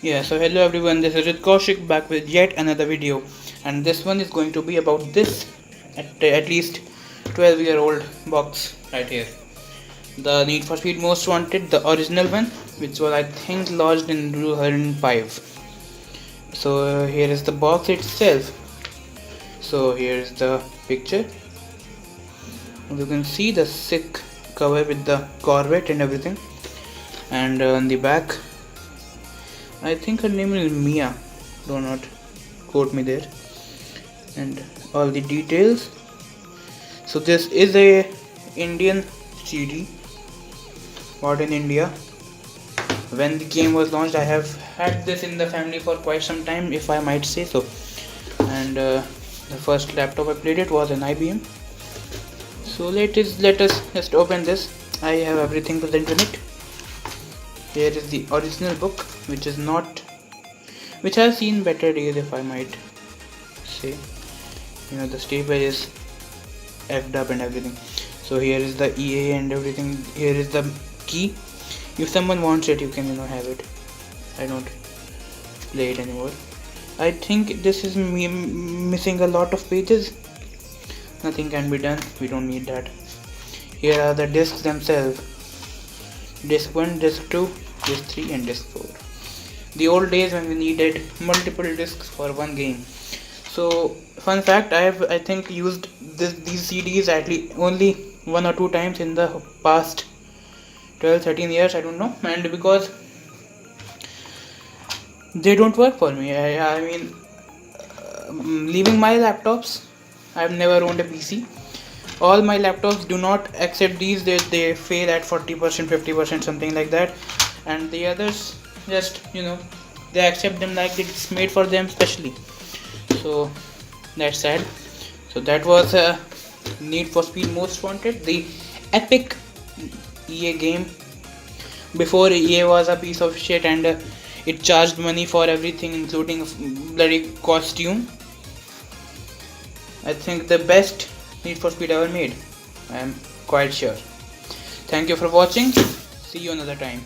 Yeah, so hello everyone, this is Kaushik back with yet another video, and this one is going to be about this at least 12-year-old box right here. The Need for Speed Most Wanted, the original one, which was I think launched in 2005. So here is the box itself. So here is the picture. You can see the sick cover with the Corvette and everything, and on the back I think her name is Mia, do not quote me there, and all the details. So this is a Indian CD bought in India. When the game was launched, I have had this in the family for quite some time, if I might say so. And the first laptop I played it was an IBM. So let us just open this. I have everything present in it. Here is the original book, which has seen better days, if I might say. The staple is effed up and everything. So here is the EA and everything. Here is the key. If someone wants it, you can have it. I don't play it anymore. I think this is missing a lot of pages. Nothing can be done. We don't need that. Here are the discs themselves. Disc 1, disc 2, disc 3 and disc 4. The old days when we needed multiple discs for one game. So fun fact, I think used these CDs at least only 1 or 2 times in the past 12-13 years, I don't know, and because they don't work for me. I mean, leaving my laptops, I've never owned a PC. All my laptops do not accept these. They fail at 40%, 50%, something like that, and the others just they accept them like it's made for them specially. So that's sad. So that was Need for Speed Most Wanted, the epic EA game. Before, EA was a piece of shit and it charged money for everything, including a bloody costume. I think the best Need for Speed ever made. I am quite sure. Thank you for watching. See you another time.